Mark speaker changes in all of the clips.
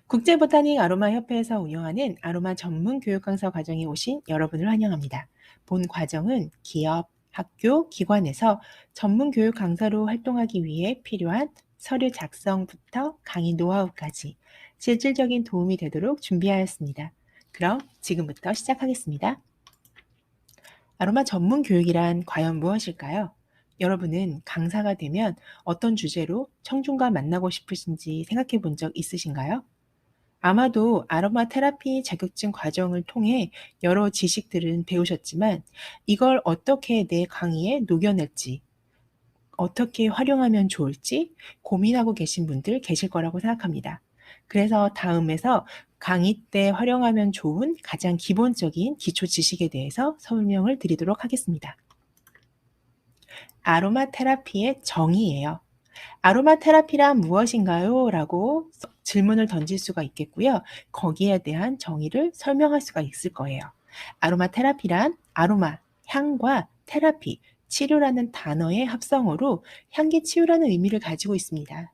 Speaker 1: 국제보타닉 아로마 협회에서 운영하는 아로마 전문 교육 강사 과정에 오신 여러분을 환영합니다. 본 과정은 기업, 학교, 기관에서 전문 교육 강사로 활동하기 위해 필요한 서류 작성부터 강의 노하우까지 실질적인 도움이 되도록 준비하였습니다. 그럼 지금부터 시작하겠습니다. 아로마 전문 교육이란 과연 무엇일까요? 여러분은 강사가 되면 어떤 주제로 청중과 만나고 싶으신지 생각해 본 적 있으신가요? 아마도 아로마 테라피 자격증 과정을 통해 여러 지식들은 배우셨지만 이걸 어떻게 내 강의에 녹여낼지, 어떻게 활용하면 좋을지 고민하고 계신 분들 계실 거라고 생각합니다. 그래서 다음에서 강의 때 활용하면 좋은 가장 기본적인 기초 지식에 대해서 설명을 드리도록 하겠습니다. 아로마 테라피의 정의예요. 아로마 테라피란 무엇인가요? 라고 질문을 던질 수가 있겠고요. 거기에 대한 정의를 설명할 수가 있을 거예요. 아로마 테라피란 아로마, 향과 테라피, 치료라는 단어의 합성어로 향기 치유라는 의미를 가지고 있습니다.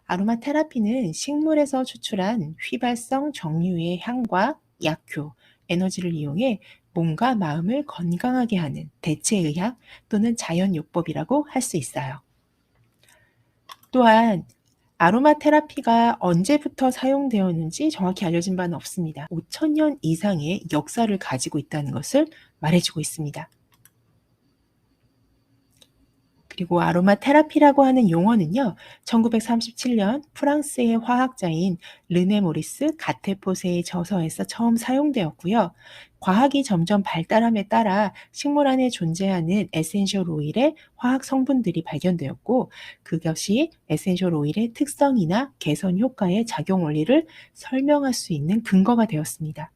Speaker 1: 아로마 테라피는 식물에서 추출한 휘발성 정류의 향과 약효, 에너지를 이용해 몸과 마음을 건강하게 하는 대체의학 또는 자연요법이라고 할 수 있어요. 또한 아로마 테라피가 언제부터 사용되었는지 정확히 알려진 바는 없습니다. 5,000년 이상의 역사를 가지고 있다는 것을 말해주고 있습니다. 그리고 아로마 테라피라고 하는 용어는요, 1937년 프랑스의 화학자인 르네 모리스 가테포세의 저서에서 처음 사용되었고요. 과학이 점점 발달함에 따라 식물 안에 존재하는 에센셜 오일의 화학 성분들이 발견되었고, 그것이 에센셜 오일의 특성이나 개선 효과의 작용 원리를 설명할 수 있는 근거가 되었습니다.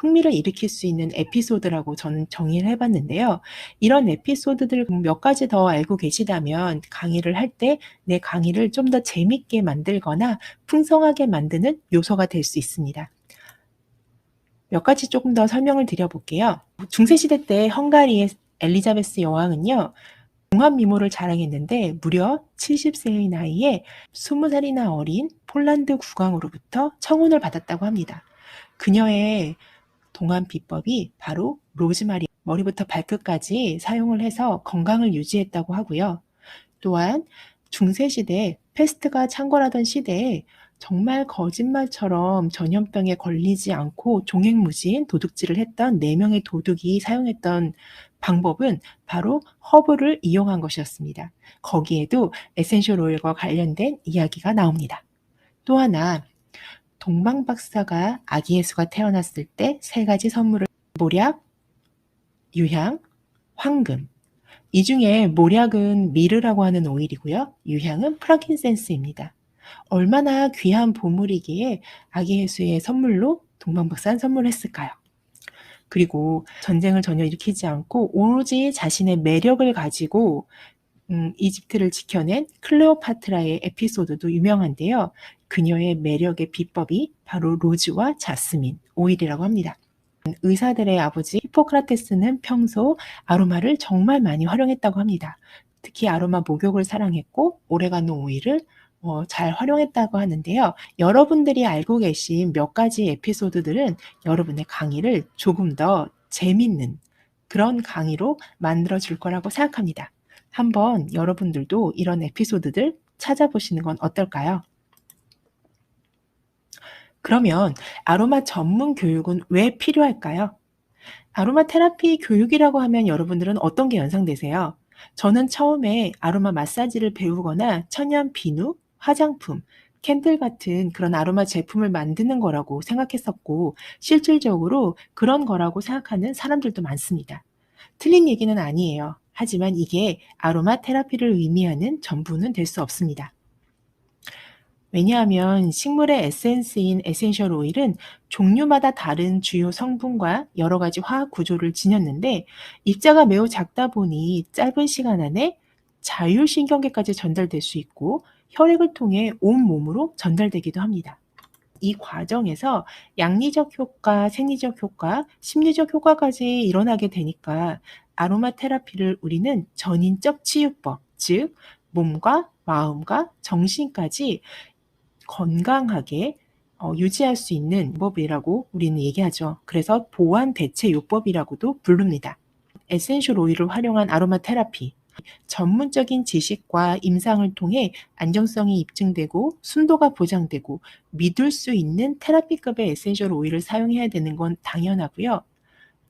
Speaker 1: 흥미를 일으킬 수 있는 에피소드라고 저는 정의를 해봤는데요. 이런 에피소드들 몇 가지 더 알고 계시다면 강의를 할 때 내 강의를 좀 더 재밌게 만들거나 풍성하게 만드는 요소가 될 수 있습니다. 몇 가지 조금 더 설명을 드려볼게요. 중세시대 때 헝가리의 엘리자베스 여왕은요, 종합 미모를 자랑했는데 무려 70세의 나이에 20살이나 어린 폴란드 국왕으로부터 청혼을 받았다고 합니다. 그녀의 동안 비법이 바로 로즈마리 머리부터 발끝까지 사용을 해서 건강을 유지했다고 하고요. 또한 중세시대 패스트가 창궐하던 시대에 정말 거짓말처럼 전염병에 걸리지 않고 종횡무진 도둑질을 했던 4명의 도둑이 사용했던 방법은 바로 허브를 이용한 것이었습니다. 거기에도 에센셜 오일과 관련된 이야기가 나옵니다. 또 하나, 동방 박사가 아기 예수가 태어났을 때 3가지 선물을 모략, 유향, 황금. 이 중에 모략은 미르라고 하는 오일이고요. 유향은 프랑킨센스입니다. 얼마나 귀한 보물이기에 아기 예수의 선물로 동방 박사는 선물했을까요? 그리고 전쟁을 전혀 일으키지 않고 오로지 자신의 매력을 가지고 이집트를 지켜낸 클레오파트라의 에피소드도 유명한데요. 그녀의 매력의 비법이 바로 로즈와 자스민, 오일이라고 합니다. 의사들의 아버지 히포크라테스는 평소 아로마를 정말 많이 활용했다고 합니다. 특히 아로마 목욕을 사랑했고 오레가노 오일을 잘 활용했다고 하는데요. 여러분들이 알고 계신 몇 가지 에피소드들은 여러분의 강의를 조금 더 재밌는 그런 강의로 만들어 줄 거라고 생각합니다. 한번 여러분들도 이런 에피소드들 찾아보시는 건 어떨까요? 그러면 아로마 전문 교육은 왜 필요할까요? 아로마 테라피 교육이라고 하면 여러분들은 어떤 게 연상되세요? 저는 처음에 아로마 마사지를 배우거나 천연 비누, 화장품, 캔들 같은 그런 아로마 제품을 만드는 거라고 생각했었고, 실질적으로 그런 거라고 생각하는 사람들도 많습니다. 틀린 얘기는 아니에요. 하지만 이게 아로마 테라피를 의미하는 전부는 될 수 없습니다. 왜냐하면 식물의 에센스인 에센셜 오일은 종류마다 다른 주요 성분과 여러 가지 화학 구조를 지녔는데 입자가 매우 작다 보니 짧은 시간 안에 자율신경계까지 전달될 수 있고 혈액을 통해 온 몸으로 전달되기도 합니다. 이 과정에서 양리적 효과, 생리적 효과, 심리적 효과까지 일어나게 되니까 아로마 테라피를 우리는 전인적 치유법, 즉 몸과 마음과 정신까지 건강하게 유지할 수 있는 방법이라고 우리는 얘기하죠. 그래서 보완 대체 요법이라고도 부릅니다. 에센셜 오일을 활용한 아로마 테라피. 전문적인 지식과 임상을 통해 안정성이 입증되고 순도가 보장되고 믿을 수 있는 테라피급의 에센셜 오일을 사용해야 되는 건 당연하고요.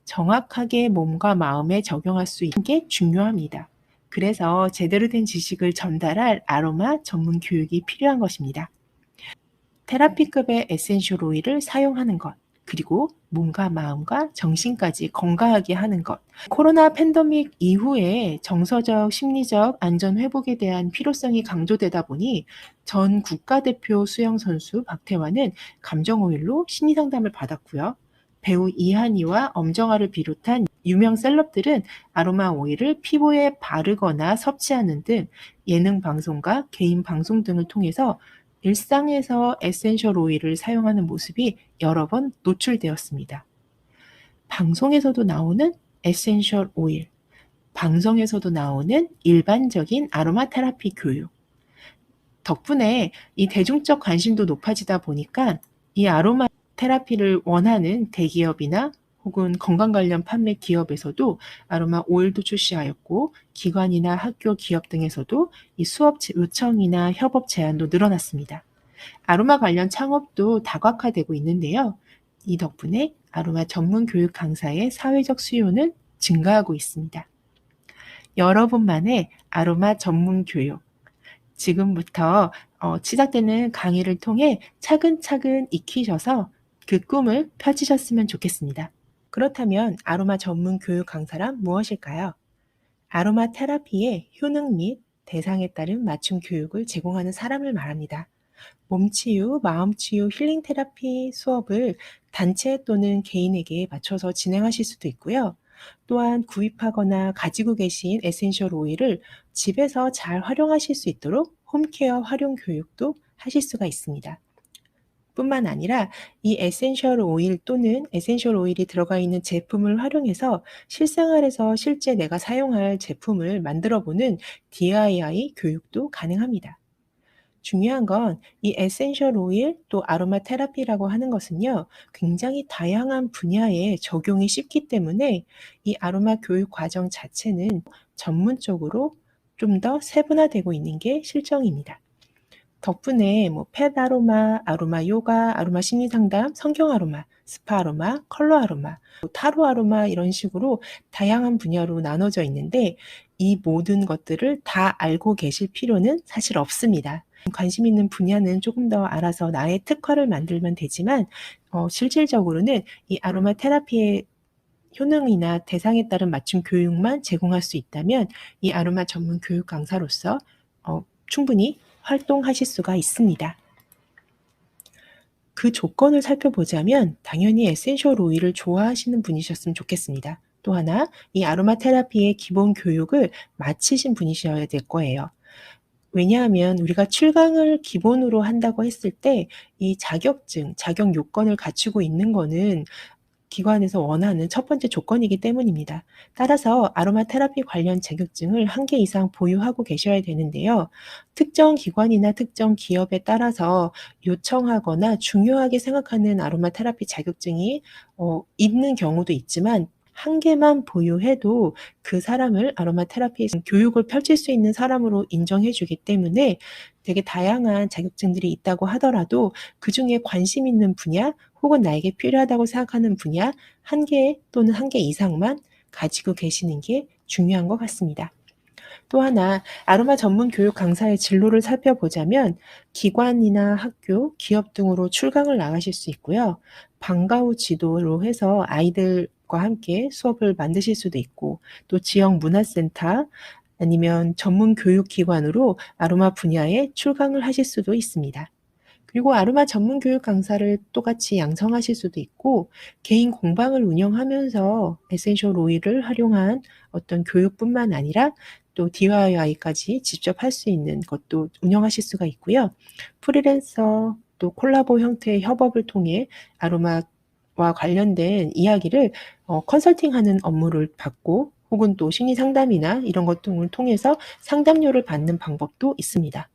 Speaker 1: 정확하게 몸과 마음에 적용할 수 있는 게 중요합니다. 그래서 제대로 된 지식을 전달할 아로마 전문 교육이 필요한 것입니다. 테라피급의 에센셜 오일을 사용하는 것, 그리고 몸과 마음과 정신까지 건강하게 하는 것. 코로나 팬데믹 이후에 정서적, 심리적 안전 회복에 대한 필요성이 강조되다 보니 전 국가대표 수영선수 박태환은 감정 오일로 심리 상담을 받았고요. 배우 이한이와 엄정화를 비롯한 유명 셀럽들은 아로마 오일을 피부에 바르거나 섭취하는 등 예능 방송과 개인 방송 등을 통해서 일상에서 에센셜 오일을 사용하는 모습이 여러 번 노출되었습니다. 방송에서도 나오는 에센셜 오일, 방송에서도 나오는 일반적인 아로마 테라피 교육. 덕분에 이 대중적 관심도 높아지다 보니까 이 아로마 테라피를 원하는 대기업이나 혹은 건강 관련 판매 기업에서도 아로마 오일도 출시하였고, 기관이나 학교, 기업 등에서도 이 수업 요청이나 협업 제안도 늘어났습니다. 아로마 관련 창업도 다각화되고 있는데요. 이 덕분에 아로마 전문 교육 강사의 사회적 수요는 증가하고 있습니다. 여러분만의 아로마 전문 교육. 지금부터 시작되는 강의를 통해 차근차근 익히셔서 그 꿈을 펼치셨으면 좋겠습니다. 그렇다면 아로마 전문 교육 강사란 무엇일까요? 아로마 테라피의 효능 및 대상에 따른 맞춤 교육을 제공하는 사람을 말합니다. 몸치유, 마음치유, 힐링 테라피 수업을 단체 또는 개인에게 맞춰서 진행하실 수도 있고요. 또한 구입하거나 가지고 계신 에센셜 오일을 집에서 잘 활용하실 수 있도록 홈케어 활용 교육도 하실 수가 있습니다. 뿐만 아니라 이 에센셜 오일 또는 에센셜 오일이 들어가 있는 제품을 활용해서 실생활에서 실제 내가 사용할 제품을 만들어 보는 DIY 교육도 가능합니다. 중요한 건 이 에센셜 오일 또 아로마 테라피라고 하는 것은요, 굉장히 다양한 분야에 적용이 쉽기 때문에 이 아로마 교육 과정 자체는 전문적으로 좀 더 세분화되고 있는 게 실정입니다. 덕분에 펫 아로마, 아로마 요가, 아로마 심리 상담, 성경 아로마, 스파 아로마, 컬러 아로마, 타로 아로마 이런 식으로 다양한 분야로 나눠져 있는데 이 모든 것들을 다 알고 계실 필요는 사실 없습니다. 관심 있는 분야는 조금 더 알아서 나의 특화를 만들면 되지만 실질적으로는 이 아로마 테라피의 효능이나 대상에 따른 맞춤 교육만 제공할 수 있다면 이 아로마 전문 교육 강사로서 충분히 활동하실 수가 있습니다. 그 조건을 살펴보자면 당연히 에센셜 오일을 좋아하시는 분이셨으면 좋겠습니다. 또 하나, 이 아로마 테라피의 기본 교육을 마치신 분이셔야 될 거예요. 왜냐하면 우리가 출강을 기본으로 한다고 했을 때 이 자격증, 자격 요건을 갖추고 있는 거는 기관에서 원하는 첫 번째 조건이기 때문입니다. 따라서 아로마 테라피 관련 자격증을 1개 이상 보유하고 계셔야 되는데요. 특정 기관이나 특정 기업에 따라서 요청하거나 중요하게 생각하는 아로마 테라피 자격증이 있는 경우도 있지만 1개만 보유해도 그 사람을 아로마 테라피 교육을 펼칠 수 있는 사람으로 인정해 주기 때문에 되게 다양한 자격증들이 있다고 하더라도 그중에 관심 있는 분야 혹은 나에게 필요하다고 생각하는 분야 1개 또는 1개 이상만 가지고 계시는 게 중요한 것 같습니다. 또 하나, 아로마 전문 교육 강사의 진로를 살펴보자면 기관이나 학교, 기업 등으로 출강을 나가실 수 있고요. 방과 후 지도로 해서 아이들과 함께 수업을 만드실 수도 있고, 또 지역 문화센터 아니면 전문 교육기관으로 아로마 분야에 출강을 하실 수도 있습니다. 그리고 아로마 전문 교육 강사를 똑같이 양성하실 수도 있고 개인 공방을 운영하면서 에센셜 오일을 활용한 어떤 교육뿐만 아니라 또 DIY까지 직접 할 수 있는 것도 운영하실 수가 있고요. 프리랜서 또 콜라보 형태의 협업을 통해 아로마와 관련된 이야기를 컨설팅하는 업무를 받고 혹은 또 심리 상담이나 이런 것 등을 통해서 상담료를 받는 방법도 있습니다.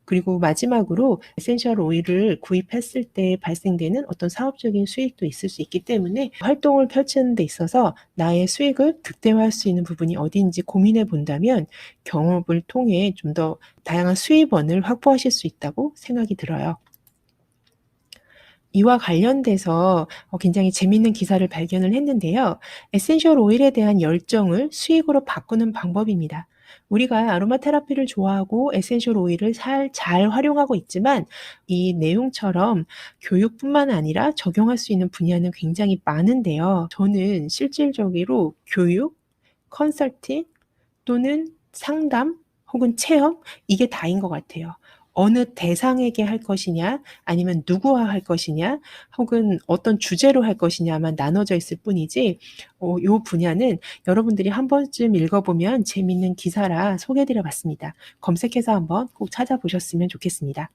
Speaker 1: 그리고 마지막으로 에센셜 오일을 구입했을 때 발생되는 어떤 사업적인 수익도 있을 수 있기 때문에 활동을 펼치는 데 있어서 나의 수익을 극대화할 수 있는 부분이 어디인지 고민해 본다면 경업을 통해 좀 더 다양한 수입원을 확보하실 수 있다고 생각이 들어요. 이와 관련돼서 굉장히 재미있는 기사를 발견을 했는데요. 에센셜 오일에 대한 열정을 수익으로 바꾸는 방법입니다. 우리가 아로마 테라피를 좋아하고 에센셜 오일을 잘 활용하고 있지만 이 내용처럼 교육뿐만 아니라 적용할 수 있는 분야는 굉장히 많은데요. 저는 실질적으로 교육, 컨설팅 또는 상담 혹은 체험 이게 다인 것 같아요. 어느 대상에게 할 것이냐 아니면 누구와 할 것이냐 혹은 어떤 주제로 할 것이냐만 나눠져 있을 뿐이지 요 분야는 여러분들이 한 번쯤 읽어보면 재밌는 기사라 소개해 드려 봤습니다. 검색해서 한번 꼭 찾아보셨으면 좋겠습니다.